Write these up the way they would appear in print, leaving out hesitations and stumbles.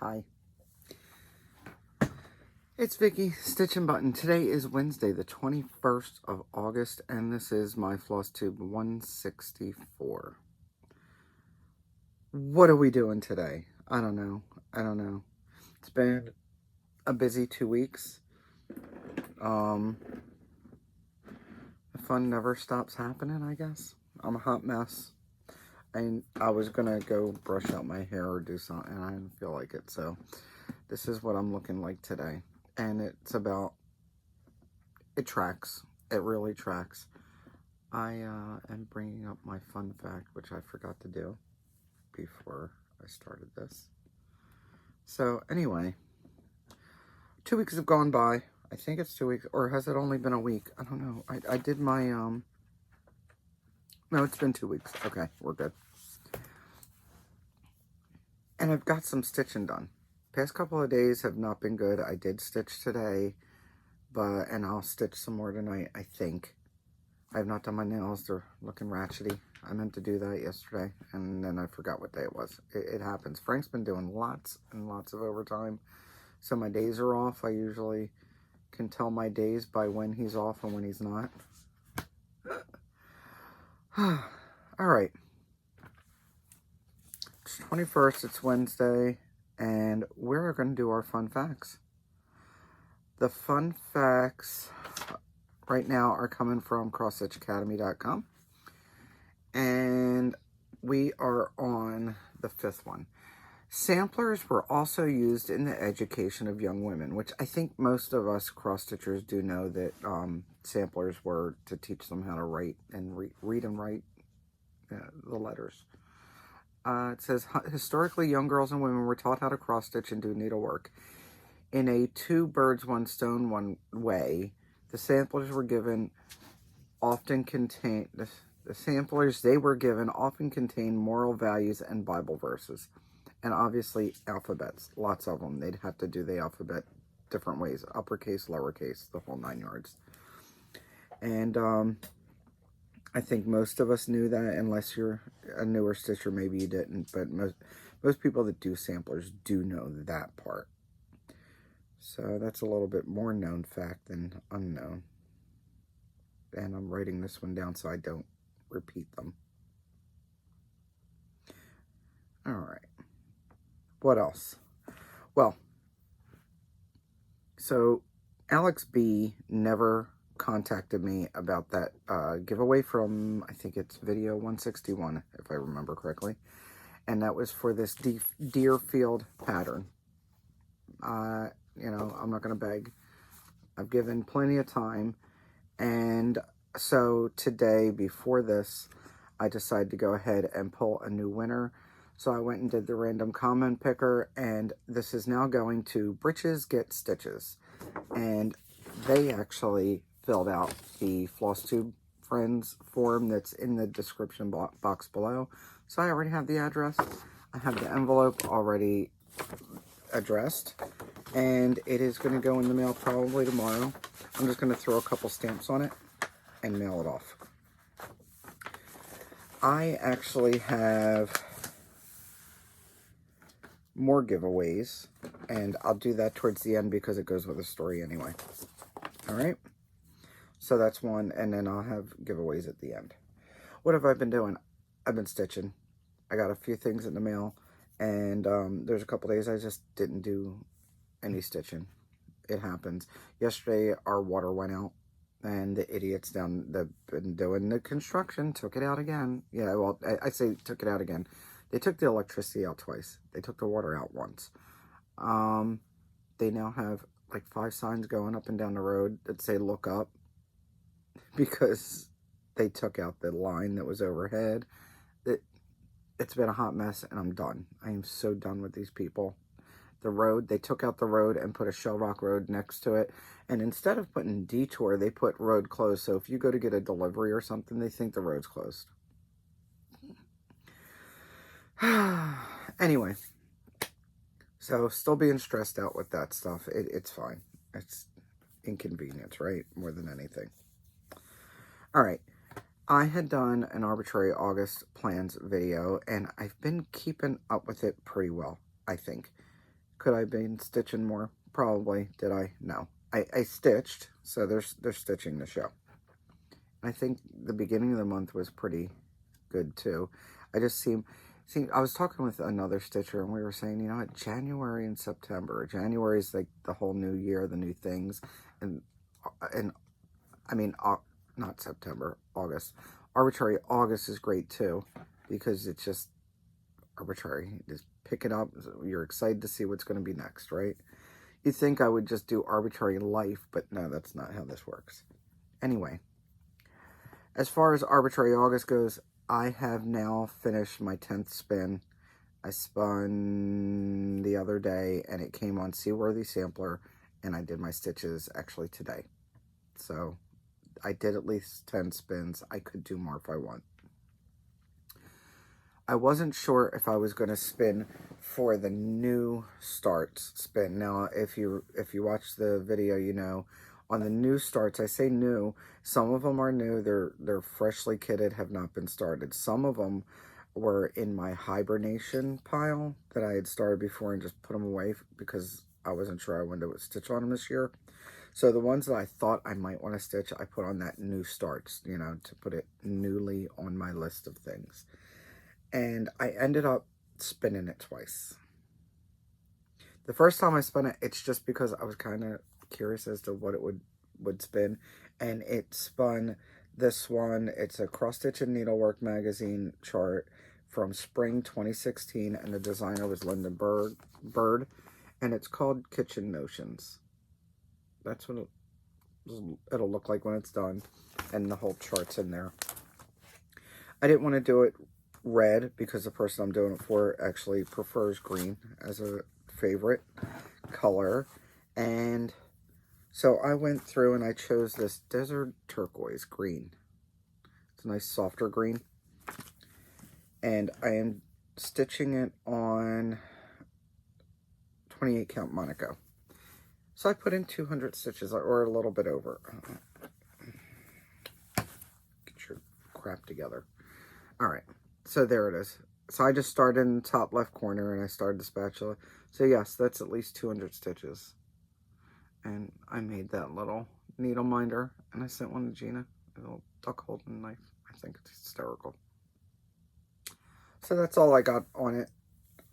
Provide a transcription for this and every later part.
Hi. It's Vicky, Stitchnbutton. Today is Wednesday, the 21st of August, and this is my Flosstube 164. What are we doing today? I don't know. It's been a busy 2 weeks. The fun never stops happening, I guess. I'm a hot mess. And I was gonna go brush out my hair or do something, and I didn't feel like it, so this is what I'm looking like today. And it's about, it tracks. It really tracks. I am bringing up my fun fact, which I forgot to do before I started this. So anyway, 2 weeks have gone by. I think it's 2 weeks, or has it only been a week? I don't know. I did my, no, it's been 2 weeks. Okay, we're good. And I've got some stitching done. Past couple of days have not been good. I did stitch today, and I'll stitch some more tonight, I think. I have not done my nails. They're looking ratchety. I meant to do that yesterday, and then I forgot what day it was. It happens. Frank's been doing lots and lots of overtime, so my days are off. I usually can tell my days by when he's off and when he's not. All right. It's 21st. It's Wednesday, and we're going to do our fun facts. The fun facts right now are coming from crossstitchacademy.com, and we are on the 5th one. Samplers were also used in the education of young women, which I think most of us cross-stitchers do know that samplers were to teach them how to write and read and write the letters. It says, historically, young girls and women were taught how to cross-stitch and do needlework. In a two birds, one stone, one way, the samplers were given often contain moral values and Bible verses, and obviously alphabets, lots of them. They'd have to do the alphabet different ways, uppercase, lowercase, the whole 9 yards. And I think most of us knew that, unless you're a newer stitcher, maybe you didn't, but most people that do samplers do know that part. So that's a little bit more known fact than unknown. And I'm writing this one down so I don't repeat them. All right. What else? Well, so Alex B never contacted me about that giveaway from, I think it's video 161, if I remember correctly. And that was for this Deerfield pattern. You know, I'm not going to beg. I've given plenty of time. And so today, before this, I decided to go ahead and pull a new winner. So I went and did the random comment picker, and this is now going to Britches Get Stitches. And they actually filled out the Flosstube Friends form that's in the description box below. So I already have the address. I have the envelope already addressed, and it is going to go in the mail probably tomorrow. I'm just going to throw a couple stamps on it and mail it off. I actually have more giveaways, and I'll do that towards the end because it goes with the story anyway. All right, so that's one, and then I'll have giveaways at the end. What have I been doing? I've been stitching. I got a few things in the mail, and there's a couple days I just didn't do any stitching. It happens. Yesterday our water went out, and the idiots down that been doing the construction took it out again. Yeah, well, I say took it out again. They took the electricity out twice. They took the water out once. They now have like 5 signs going up and down the road that say look up, because they took out the line that was overhead. It's been a hot mess, and I'm done. I am so done with these people. The road, they took out the road and put a shell rock road next to it. And instead of putting detour, they put road closed. So if you go to get a delivery or something, they think the road's closed. Anyway, so still being stressed out with that stuff. It's fine. It's inconvenience, right? More than anything. All right. I had done an arbitrary August plans video, and I've been keeping up with it pretty well, I think. Could I have been stitching more? Probably. Did I? No. I stitched, so they're stitching the show. I think the beginning of the month was pretty good too. I just see, I was talking with another stitcher and we were saying, you know what, January and September. January is like the whole new year, the new things. And I mean, not September, August. Arbitrary August is great too, because it's just arbitrary. Just pick it up. You're excited to see what's going to be next, right? You think I would just do arbitrary life, but no, that's not how this works. Anyway, as far as arbitrary August goes, I have now finished my 10th spin. I spun the other day and it came on Seaworthy Sampler, and I did my stitches actually today. So I did at least 10 spins. I could do more if I want. I wasn't sure if I was going to spin for the new starts spin. Now, if you watch the video, you know, on the new starts, I say new, some of them are new. They're freshly kitted, have not been started. Some of them were in my hibernation pile that I had started before and just put them away because I wasn't sure I wanted to stitch on them this year. So the ones that I thought I might want to stitch, I put on that new starts, you know, to put it newly on my list of things. And I ended up spinning it twice. The first time I spun it, it's just because I was kind of curious as to what it would spin. And it spun this one. It's a Cross Stitch and Needlework magazine chart from spring 2016. And the designer was Lyndon Bird. And it's called Kitchen Notions. That's what it'll look like when it's done. And the whole chart's in there. I didn't want to do it red because the person I'm doing it for actually prefers green as a favorite color. And so I went through and I chose this Desert Turquoise green. It's a nice softer green. And I am stitching it on 28 count Monaco. So I put in 200 stitches, or a little bit over. Get your crap together. All right, so there it is. So I just started in the top left corner and I started the spatula. So yes, that's at least 200 stitches. And I made that little needle minder and I sent one to Gina, a little duck holding knife. I think it's hysterical. So that's all I got on it.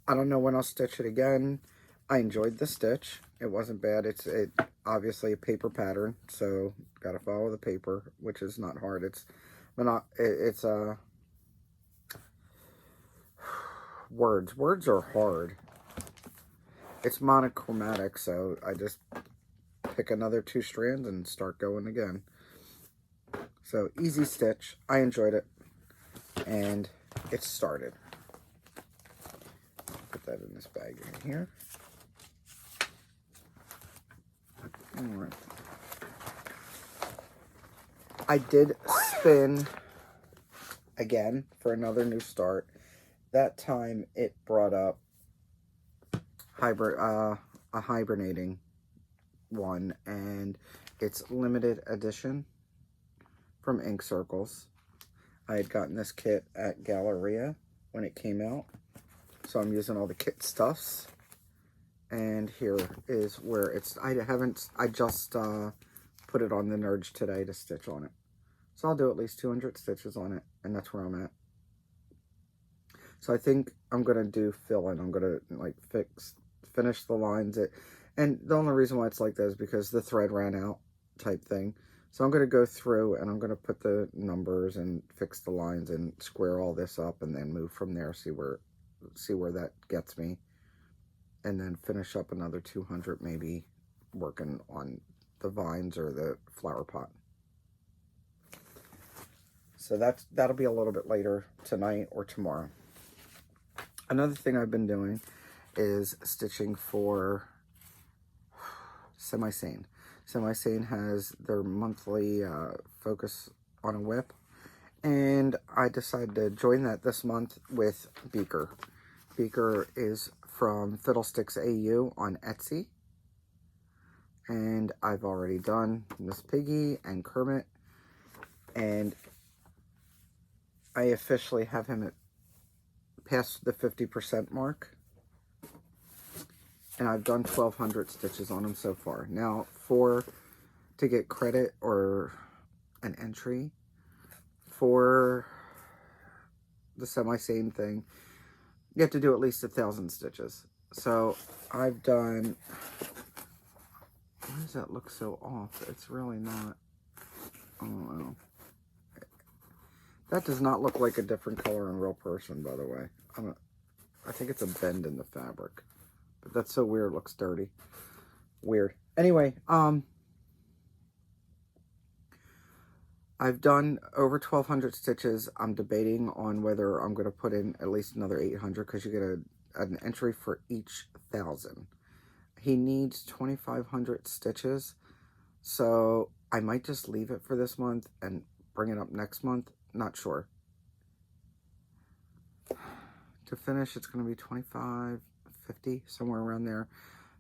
I don't know when I'll stitch it again. I enjoyed the stitch. It wasn't bad. It's obviously a paper pattern, so got to follow the paper, which is not hard. It's words are hard. It's monochromatic, so I just pick another 2 strands and start going again. So easy stitch. I enjoyed it, and it started. Put that in this bag right here. All right. I did spin again for another new start. That time it brought up a hibernating one, and it's limited edition from Ink Circles. I had gotten this kit at Galleria when it came out, so I'm using all the kit stuffs. And here is where it's, I just put it on the Nerge today to stitch on it. So I'll do at least 200 stitches on it, and that's where I'm at. So I think I'm going to do fill in. I'm going to like finish the lines. And the only reason why it's like that is because the thread ran out type thing. So I'm going to go through and I'm going to put the numbers and fix the lines and square all this up and then move from there, see where that gets me. And then finish up another 200 maybe working on the vines or the flower pot. So that'll be a little bit later tonight or tomorrow. Another thing I've been doing is stitching for Semi-Sane. Semi-Sane has their monthly focus on a whip. And I decided to join that this month with Beaker. Beaker is from Fiddlesticks AU on Etsy. And I've already done Miss Piggy and Kermit. And I officially have him at past the 50% mark. And I've done 1,200 stitches on them so far. Now, to get credit or an entry for the same thing, you have to do at least 1,000 stitches. So I've done, why does that look so off? It's really not. I don't know. That does not look like a different color in real person, by the way. I think it's a bend in the fabric. But that's so weird. It looks dirty. Weird. Anyway, I've done over 1,200 stitches. I'm debating on whether I'm going to put in at least another 800 because you get an entry for each 1,000. He needs 2,500 stitches, so I might just leave it for this month and bring it up next month. Not sure. To finish, it's going to be 25, 50, somewhere around there.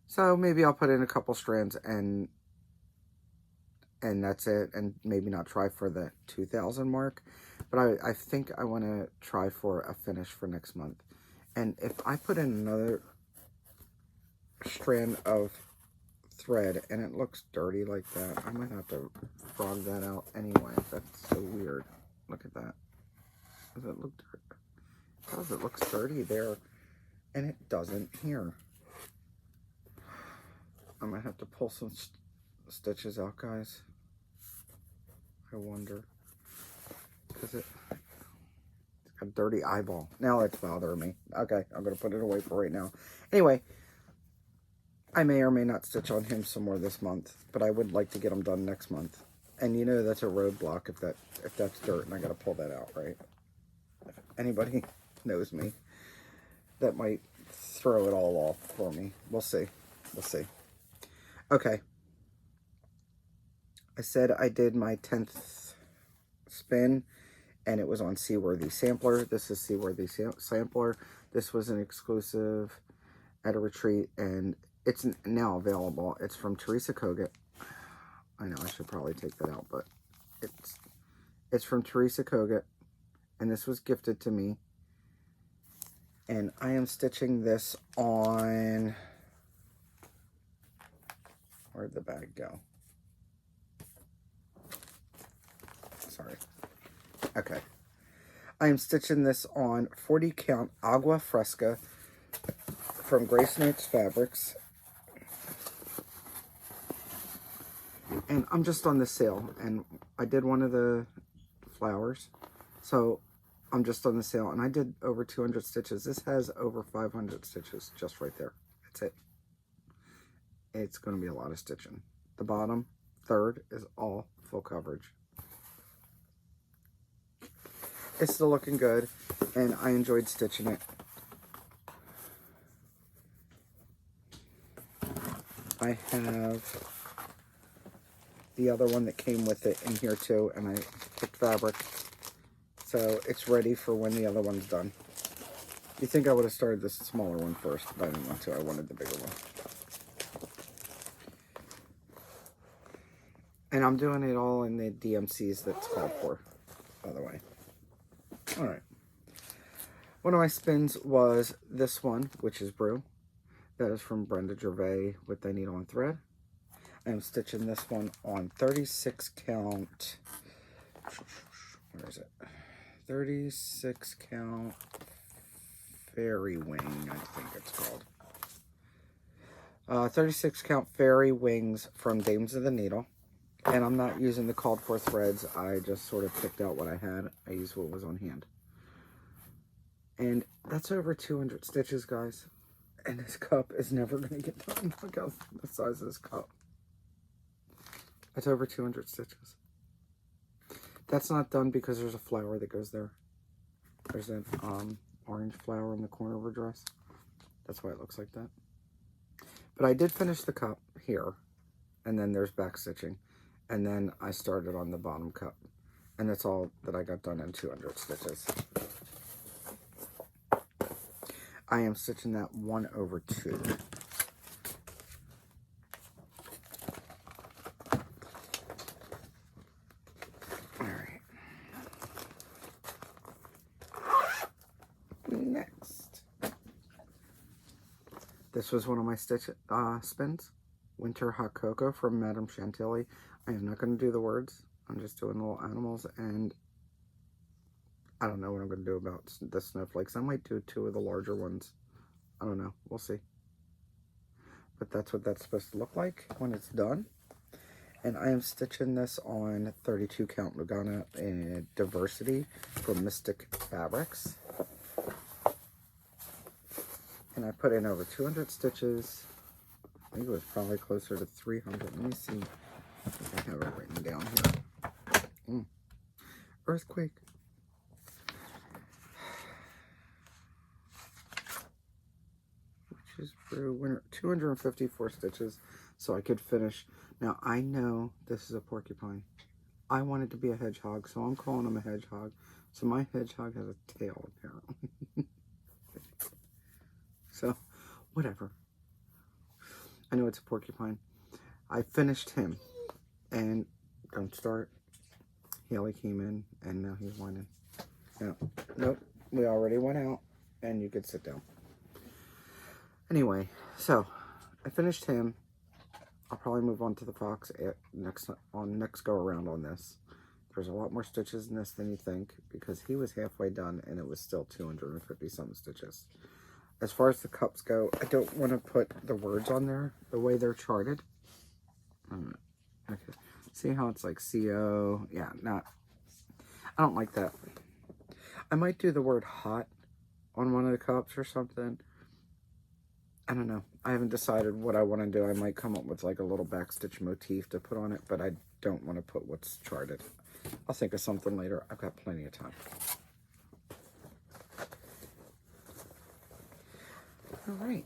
So maybe I'll put in a couple strands and that's it, and maybe not try for the 2,000 mark. But I think I want to try for a finish for next month. And if I put in another strand of thread and it looks dirty like that, I might have to frog that out anyway. That's so weird. Look at that. Does it look dirty? It does. It looks dirty there, and it doesn't here. I might have to pull some stitches out, guys. I wonder, because it's got a dirty eyeball. Now that's bothering me. Okay, I'm going to put it away for right now. Anyway, I may or may not stitch on him some more this month, but I would like to get them done next month. And you know that's a roadblock if that's dirt, and I got to pull that out, right? If anybody knows me, that might throw it all off for me. We'll see. We'll see. Okay. I said I did my 10th spin, and it was on Seaworthy Sampler. This is Seaworthy Sampler. This was an exclusive at a retreat, and it's now available. It's from Teresa Kogut. I know I should probably take that out, but it's from Teresa Kogut, and this was gifted to me. And I am stitching this on, where'd the bag go? Sorry. Okay. I am stitching this on 40 count Agua Fresca from Grace Notes Fabrics. And I'm just on the sale, and I did one of the flowers, so I'm just on the sale, and I did over 200 stitches. This has over 500 stitches just right there. That's it. It's going to be a lot of stitching. The bottom third is all full coverage. It's still looking good, and I enjoyed stitching it. I have the other one that came with it in here too, and I picked fabric, so it's ready for when the other one's done. You think I would have started this smaller one first, but I didn't want to. I wanted the bigger one. And I'm doing it all in the DMCs that's called for, by the way. All right. One of my spins was this one, which is Brew. That is from Brenda Gervais with the needle and thread. I'm stitching this one on 36 count. Where is it? 36 count Fairy Wing, I think it's called. 36 count Fairy Wings from Dames of the Needle. And I'm not using the called for threads. I just sort of picked out what I had. I used what was on hand. And that's over 200 stitches, guys. And this cup is never going to get done. Look how the size of this cup. It's over 200 stitches. That's not done because there's a flower that goes there. There's an orange flower in the corner of her dress. That's why it looks like that. But I did finish the cup here. And then there's back stitching. And then I started on the bottom cup. And that's all that I got done in 200 stitches. I am stitching that 1/2. All right. Next. This was one of my stitch spins. Winter Hot Cocoa from Madame Chantilly. I am not going to do the words. I'm just doing little animals, and I don't know what I'm going to do about the snowflakes. I might do 2 of the larger ones. I don't know. We'll see. But that's what that's supposed to look like when it's done. And I am stitching this on 32 count Lugana in Diversity from Mystic Fabrics. And I put in over 200 stitches. I think it was probably closer to 300. Let me see if I have it written down here. Earthquake. Which is for 254 stitches, so I could finish. Now, I know this is a porcupine. I want it to be a hedgehog, so I'm calling him a hedgehog. So my hedgehog has a tail, apparently. So, whatever. I know it's a porcupine. I finished him, and don't start. Haley came in, and now he's whining. No, nope, we already went out, and you could sit down. Anyway, so I finished him. I'll probably move on to the fox next go around on this. There's a lot more stitches in this than you think, because he was halfway done, and it was still 250 some stitches. As far as the cups go, I don't want to put the words on there the way they're charted. Okay. See how it's like CO? Yeah, I don't like that. I might do the word hot on one of the cups or something. I don't know. I haven't decided what I want to do. I might come up with like a little backstitch motif to put on it, but I don't want to put what's charted. I'll think of something later. I've got plenty of time. All right.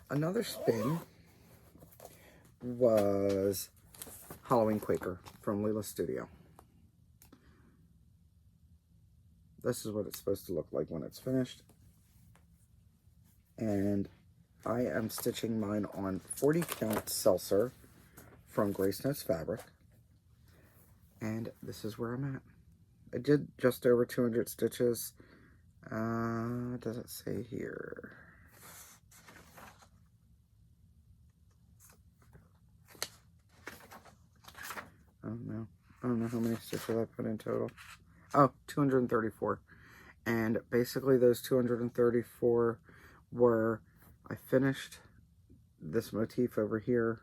Another spin was Halloween Quaker from Leela's Studio. This is what it's supposed to look like when it's finished. And I am stitching mine on 40 count Seltzer from Grace Notes Fabric. And this is where I'm at. I did just over 200 stitches. Does it say here? I don't know how many stitches I put in total. Oh, 234. And basically those 234 were, I finished this motif over here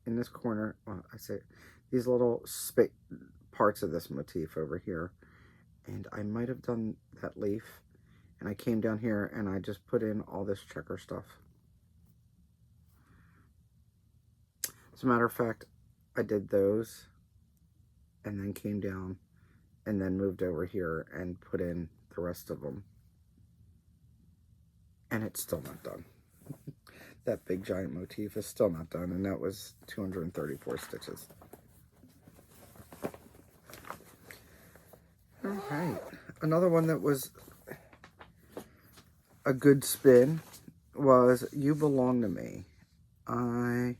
in this corner. Well, I say these little parts of this motif over here. And I might have done that leaf. And I came down here and I just put in all this checker stuff. As a matter of fact, I did those and then came down and then moved over here and put in the rest of them. And it's still not done. That big giant motif is still not done, and that was 234 stitches. All right, another one that was a good spin was You Belong to Me. I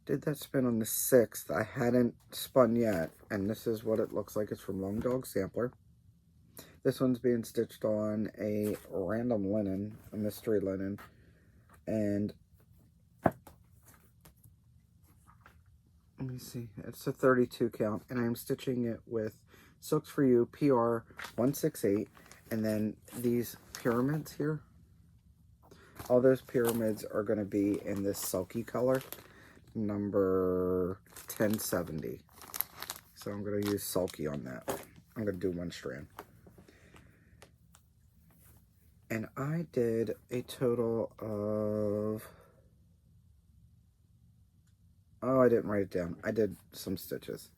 did that spin on the 6th. I hadn't spun yet, and this is what it looks like. It's from Long Dog Sampler. This one's being stitched on a random linen, a mystery linen, and let me see, it's a 32 count, and I'm stitching it with Silks for You PR 168, and then these pyramids here, all those pyramids are going to be in this sulky color, number 1070. So I'm going to use sulky on that. I'm going to do one strand. And I did a total of, oh, I didn't write it down. I did some stitches.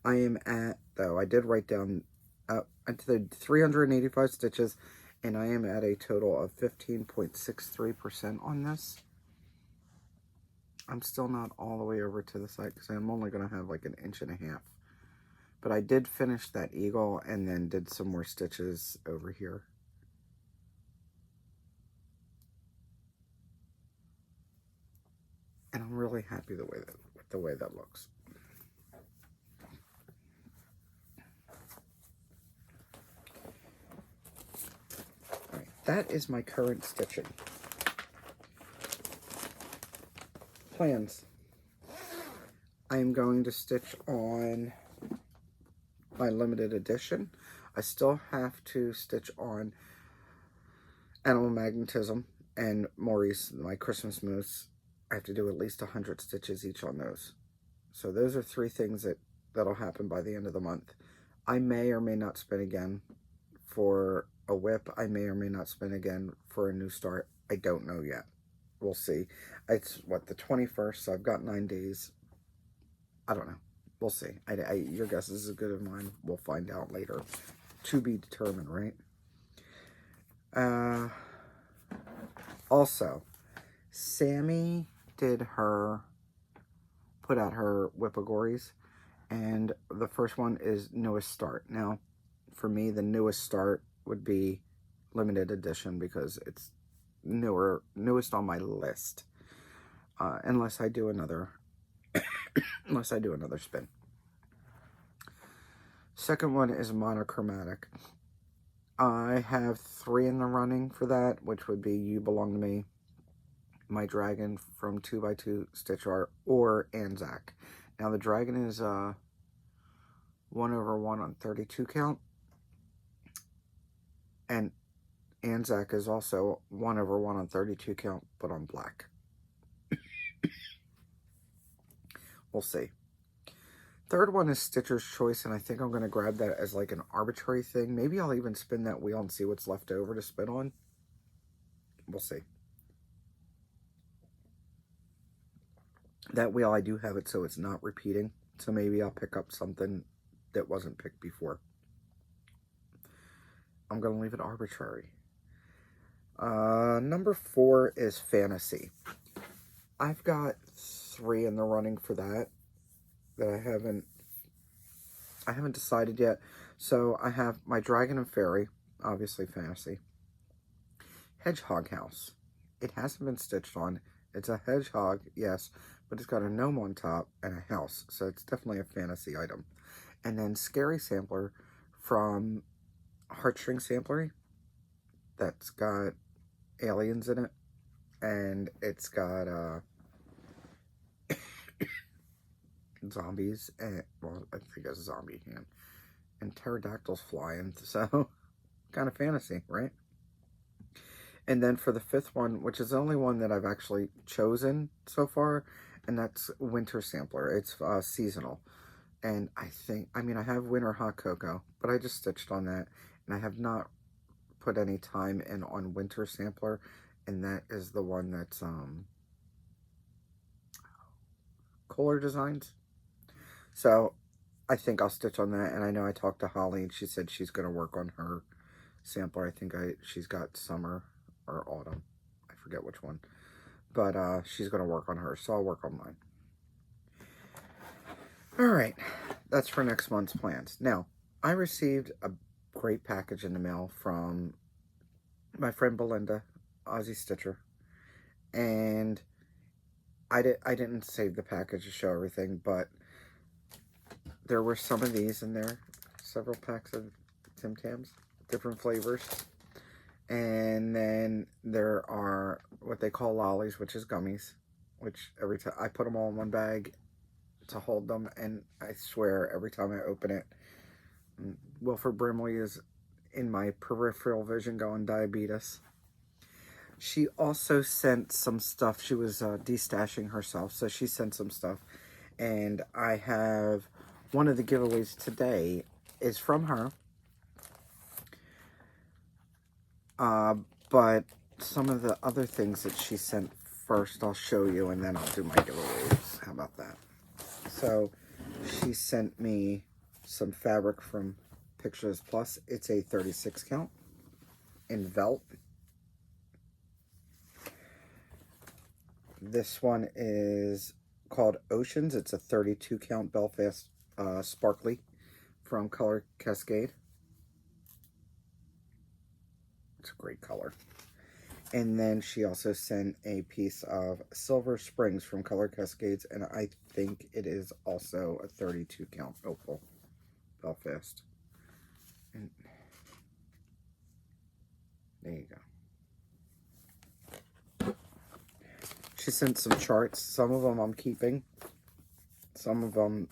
I am at, though, I did write down, I did 385 stitches, and I am at a total of 15.63% on this. I'm still not all the way over to the side because I'm only going to have like 1.5 inches. But I did finish that eagle and then did some more stitches over here. And I'm really happy with the way that looks. All right, that is my current stitching. Plans. I am going to stitch on my limited edition. I still have to stitch on Animal Magnetism and Maurice, my Christmas Moose. I have to do at least 100 stitches each on those. So those are 3 things that'll happen by the end of the month. I may or may not spin again for a whip. I may or may not spin again for a new start. I don't know yet. We'll see. It's, what, the 21st, so I've got 9 days. I don't know. We'll see. Your guess is as good as mine. We'll find out later. To be determined, right? Also, Sammy put out her Whippagories, and the first one is Newest Start. Now, for me, the Newest Start would be limited edition because it's newest on my list, unless I do another spin. Second one is monochromatic. I have 3 in the running for that, which would be You Belong to Me, My Dragon from 2x2 Stitch Art, or Anzac. Now the dragon is 1/1 on 32 count, and Anzac is also 1/1 on 32 count, but on black. We'll see. Third one is Stitcher's Choice, and I think I'm going to grab that as like an arbitrary thing. Maybe I'll even spin that wheel and see what's left over to spin on. We'll see. That wheel, I do have it so it's not repeating. So maybe I'll pick up something that wasn't picked before. I'm going to leave it arbitrary. Number 4 is Fantasy. I've got 3 in the running for that I haven't decided yet. So I have my Dragon and Fairy, obviously Fantasy. Hedgehog House. It hasn't been stitched on. It's a hedgehog, yes, but it's got a gnome on top and a house, so it's definitely a fantasy item. And then Scary Sampler from Heartstring Samplery. That's got aliens in it, and it's got zombies, and, well, I think it's a zombie hand, and pterodactyls flying, so kind of fantasy, right? And then for the 5th one, which is the only one that I've actually chosen so far, and that's Winter Sampler. It's seasonal. And I have Winter Hot Cocoa, but I just stitched on that, and I have not put any time in on Winter Sampler, and that is the one that's Kohler Designs. So I think I'll stitch on that, and I know I talked to Holly, and she said she's going to work on her sampler. I think she's got summer or autumn. I forget which one. But she's going to work on hers, so I'll work on mine. Alright, that's for next month's plans. Now, I received a great package in the mail from my friend Belinda, Aussie Stitcher. And I didn't save the package to show everything, but there were some of these in there. Several packs of Tim Tams, different flavors. And then there are what they call lollies, which is gummies, which every time I put them all in one bag to hold them, and I swear every time I open it, Wilford Brimley is in my peripheral vision going diabetes. She also sent some stuff. She was destashing herself, so she sent some stuff, and I have one of the giveaways today is from her. But some of the other things that she sent first, I'll show you, and then I'll do my giveaways. How about that? So, she sent me some fabric from Pictures Plus. It's a 36 count in Velt. This one is called Oceans. It's a 32 count Belfast Sparkly from Color Cascade. It's a great color. And then she also sent a piece of Silver Springs from Color Cascades, and I think it is also a 32 count opal Belfast. And there you go. She sent some charts. Some of them I'm keeping. Some of them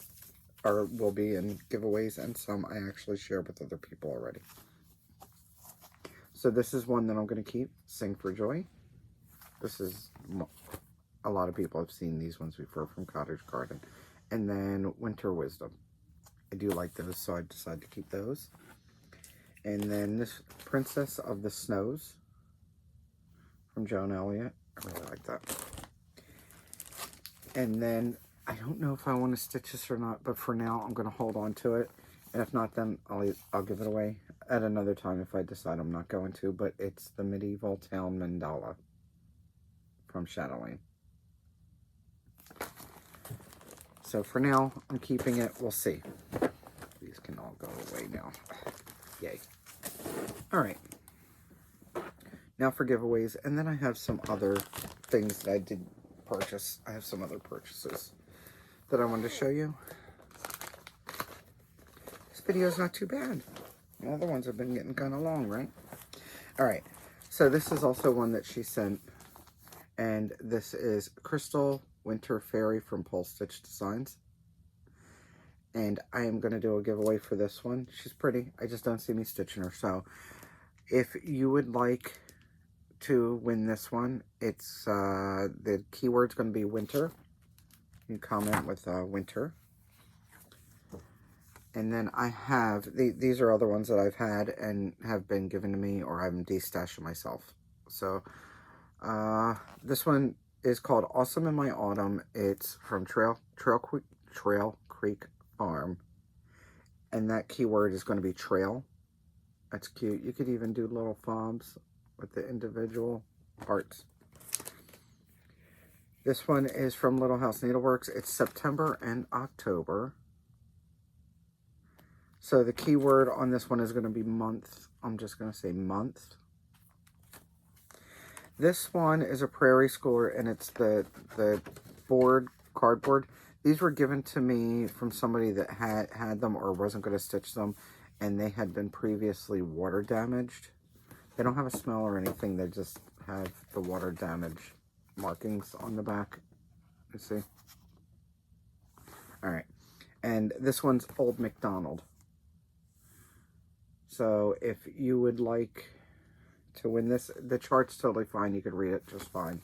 will be in giveaways, and some I actually shared with other people already. So this is one that I'm going to keep. Sing for Joy. This is, a lot of people have seen these ones before from Cottage Garden. And then Winter Wisdom. I do like those, so I decided to keep those. And then this Princess of the Snows from Joan Elliott. I really like that. And then I don't know if I want to stitch this or not, but for now I'm going to hold on to it. And if not, then I'll give it away at another time if I decide I'm not going to. But it's the Medieval Town Mandala from Shadowlane. So for now, I'm keeping it. We'll see. These can all go away now. Yay. All right. Now for giveaways. And then I have some other things that I did purchase. I have some other purchases that I wanted to show you. This video is not too bad. The other ones have been getting kind of long, right? All right. So this is also one that she sent. And this is Crystal Winter Fairy from Pole Stitch Designs. And I am going to do a giveaway for this one. She's pretty. I just don't see me stitching her. So if you would like to win this one, it's the keyword's going to be winter. You comment with winter. And then I have, these are other ones that I've had and have been given to me, or I'm de-stashing myself. So this one is called Awesome in My Autumn. It's from Trail Creek Farm. And that keyword is going to be trail. That's cute. You could even do little fobs with the individual parts. This one is from Little House Needleworks. It's September and October. So the keyword on this one is going to be month. I'm just going to say month. This one is a Prairie Schooler, and it's the cardboard. These were given to me from somebody that had them or wasn't going to stitch them, and they had been previously water damaged. They don't have a smell or anything. They just have the water damage markings on the back. You see? All right. And this one's Old MacDonald. So if you would like to win this, the chart's totally fine. You could read it just fine.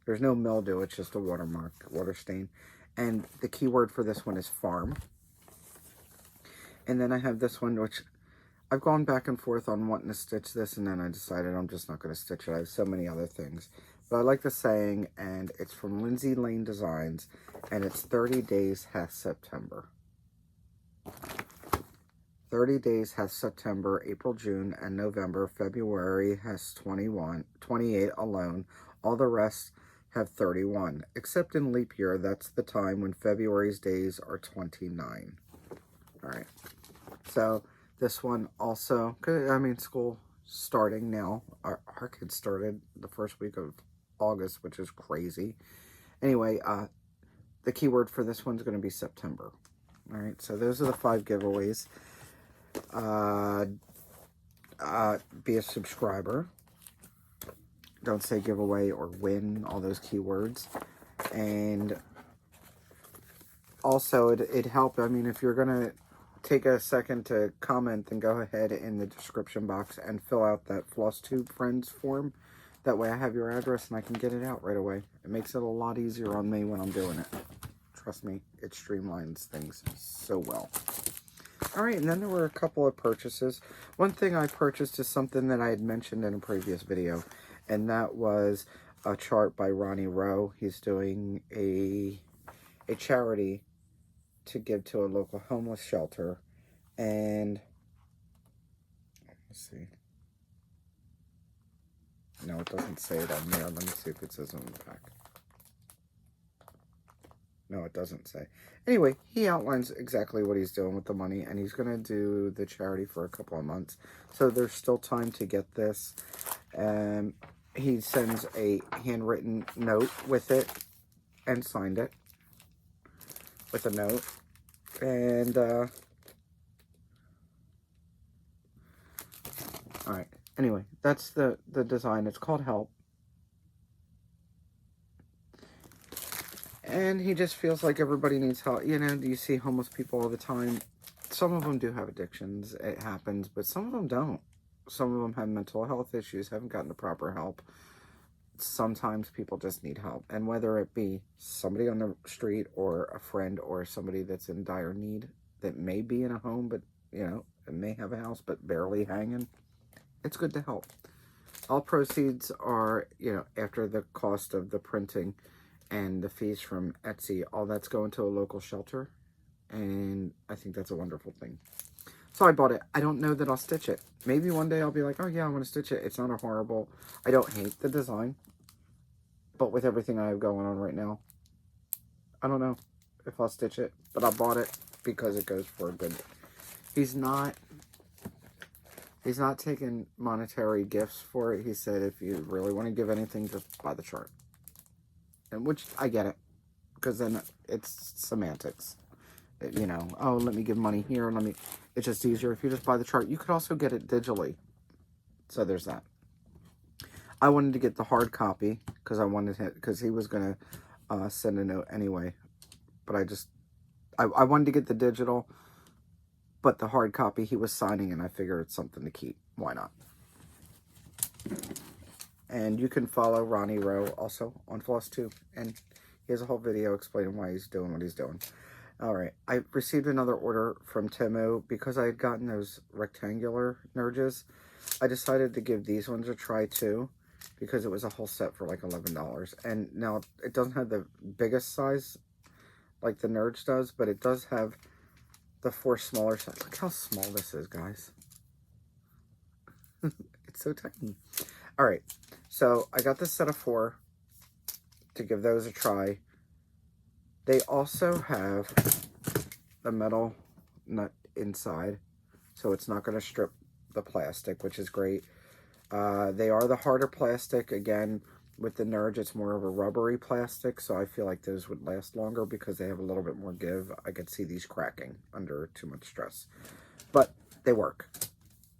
There's no mildew. It's just a watermark, water stain. And the keyword for this one is farm. And then I have this one, which I've gone back and forth on wanting to stitch this, and then I decided I'm just not going to stitch it. I have so many other things. But I like the saying, and it's from Lindsay Lane Designs, and it's 30 days has September. 30 days has September, April, June, and November. February has 28 alone. All the rest have 31. Except in leap year, that's the time when February's days are 29. All right. So this one also, I mean, school starting now. Our kids started the first week of August, which is crazy. Anyway, the keyword for this one's going to be September. All right. So those are the 5 giveaways. Be a subscriber. Don't say giveaway or win, all those keywords. And also it helped. I mean, if you're gonna take a second to comment, then go ahead in the description box and fill out that Flosstube friends form. That way I have your address and I can get it out right away. It makes it a lot easier on me when I'm doing it. Trust me, it streamlines things so well. All right, and then there were a couple of purchases. One thing I purchased is something that I had mentioned in a previous video, and that was a chart by Ronnie Rowe. He's doing a charity to give to a local homeless shelter, and let's see. No, it doesn't say it on there. Let me see if it says on the back. No, it doesn't say. Anyway, he outlines exactly what he's doing with the money, and he's going to do the charity for a couple of months. So there's still time to get this. He sends a handwritten note with it and signed it with a note. And, all right. Anyway, that's the design. It's called Help. And he just feels like everybody needs help. You know, do you see homeless people all the time? Some of them do have addictions. It happens, but some of them don't. Some of them have mental health issues, haven't gotten the proper help. Sometimes people just need help. And whether it be somebody on the street or a friend or somebody that's in dire need that may be in a home, but, you know, may have a house, but barely hanging, it's good to help. All proceeds are, you know, after the cost of the printing and the fees from Etsy, all that's going to a local shelter. And I think that's a wonderful thing. So I bought it. I don't know that I'll stitch it. Maybe one day I'll be like, oh yeah, I want to stitch it. It's not a horrible... I don't hate the design. But with everything I have going on right now, I don't know if I'll stitch it. But I bought it because it goes for a good... He's not taking monetary gifts for it. He said, if you really want to give anything, just buy the chart. And which, I get it. Because then it's semantics. You know, oh, let me give money here. It's just easier if you just buy the chart. You could also get it digitally. So there's that. I wanted to get the hard copy because he was going to send a note anyway. But I wanted to get the digital, but the hard copy he was signing, and I figured it's something to keep. Why not? And you can follow Ronnie Rowe also on Flosstube, and he has a whole video explaining why he's doing what he's doing. All right, I received another order from Temu because I had gotten those rectangular nurges. I decided to give these ones a try too, because it was a whole set for like $11. And now it doesn't have the biggest size like the Nurge does, but it does have the 4 smaller size. Look how small this is, guys. It's so tiny. All right, so I got this set of 4 to give those a try. They also have the metal nut inside, so it's not going to strip the plastic, which is great. They are the harder plastic. Again, with the Nurge, it's more of a rubbery plastic, so I feel like those would last longer because they have a little bit more give. I could see these cracking under too much stress, but they work.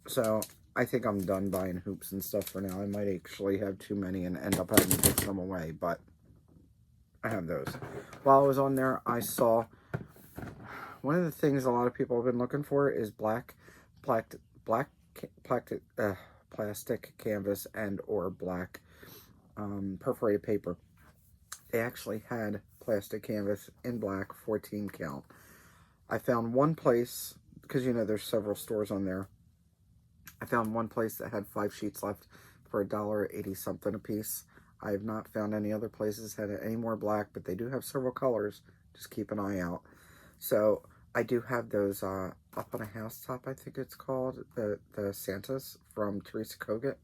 So I think I'm done buying hoops and stuff for now. I might actually have too many and end up having to give some away, but I have those. While I was on there, I saw one of the things a lot of people have been looking for is plastic canvas and or black perforated paper. They actually had plastic canvas in black, 14 count. I found one place, because you know there's several stores on there. I found one place that had 5 sheets left for $1.80 something a piece. I have not found any other places that had any more black, but they do have several colors. Just keep an eye out. So I do have those up on a housetop, I think it's called, the Santas from Teresa Kogut.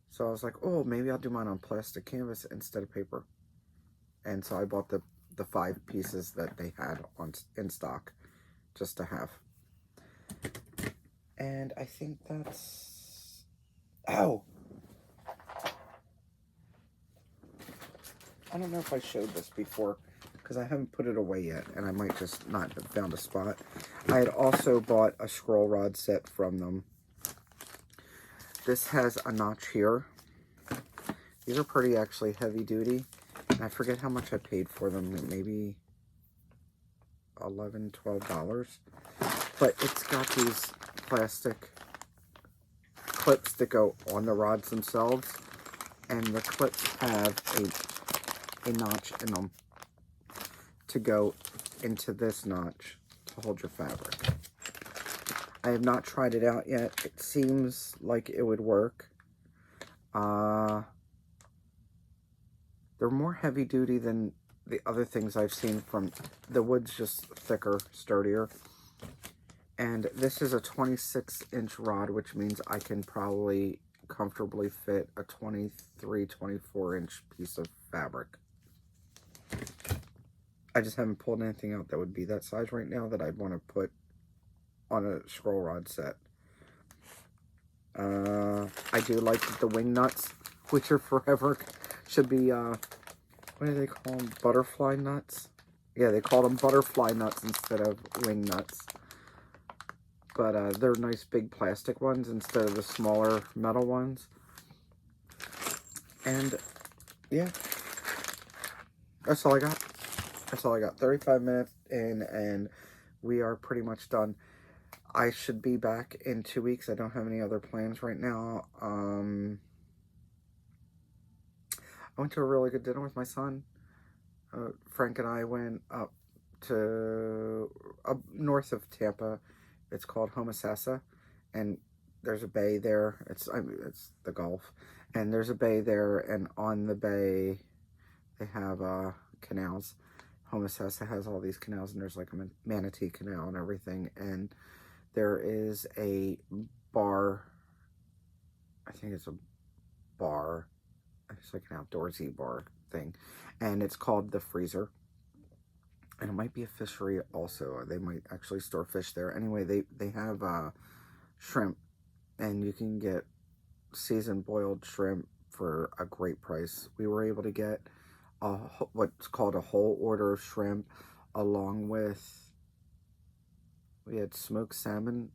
So I was like, oh, maybe I'll do mine on plastic canvas instead of paper. And so I bought the 5 pieces that they had in stock just to have. And I think that's... Ow! I don't know if I showed this before because I haven't put it away yet, and I might just not have found a spot. I had also bought a scroll rod set from them. This has a notch here. These are pretty actually heavy duty. And I forget how much I paid for them, maybe $11, $12. But it's got these plastic clips that go on the rods themselves, and the clips have a notch in them to go into this notch to hold your fabric. I have not tried it out yet. It seems like it would work. They're more heavy duty than the other things I've seen from the wood's just thicker, sturdier. And this is a 26-inch rod, which means I can probably comfortably fit a 23, 24-inch piece of fabric. I just haven't pulled anything out that would be that size right now that I'd want to put on a scroll rod set. I do like the wing nuts, which are forever, should be, what do they call them? Butterfly nuts? Yeah, they call them butterfly nuts instead of wing nuts. But they're nice big plastic ones instead of the smaller metal ones. And, yeah. that's all I got. That's all I got. 35 minutes in, and we are pretty much done. I should be back in 2 weeks. I don't have any other plans right now. I went to a really good dinner with my son. Frank and I went up to north of Tampa. It's called Homosassa, and there's a bay there. It's the Gulf, and there's a bay there, and on the bay they have canals. Homosassa has all these canals, and there's like a manatee canal and everything, and there is a bar. I think it's a bar. It's like an outdoorsy bar thing, and it's called the Freezer, and it might be a fishery also. They might actually store fish there. Anyway, they have shrimp, and you can get seasoned boiled shrimp for a great price. We were able to get what's called a whole order of shrimp, along with, we had smoked salmon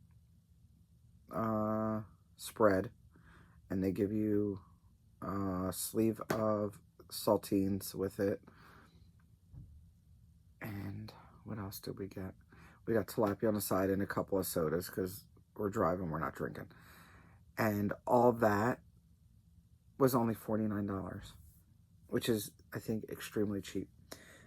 spread, and they give you a sleeve of saltines with it. And what else did we get? We got tilapia on the side and a couple of sodas because we're driving, we're not drinking. And all that was only $49, which is, I think, extremely cheap.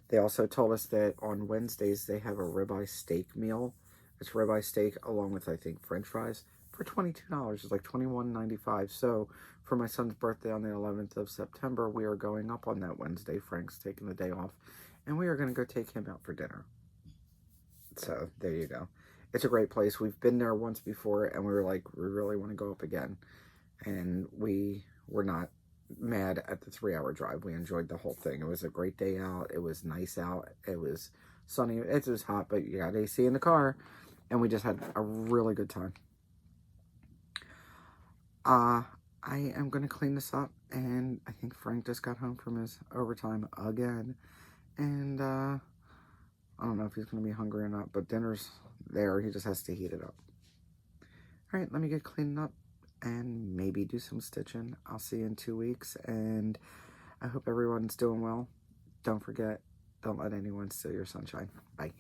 They also told us that on Wednesdays they have a ribeye steak meal. It's ribeye steak along with, I think, French fries for $22. It's like $21.95. So for my son's birthday on the 11th of September, we are going up on that Wednesday. Frank's taking the day off, and we are going to go take him out for dinner. So there you go. It's a great place. We've been there once before, and we were like, we really want to go up again. And we were not mad at the 3-hour drive. We enjoyed the whole thing. It was a great day out. It was nice out. It was sunny. It was hot, but you got AC in the car, and we just had a really good time. I am going to clean this up, and I think Frank just got home from his overtime again, and I don't know if he's going to be hungry or not, but dinner's there. He just has to heat it up. All right, let me get cleaned up and maybe do some stitching. I'll see you in 2 weeks, and I hope everyone's doing well. Don't forget, don't let anyone steal your sunshine. Bye.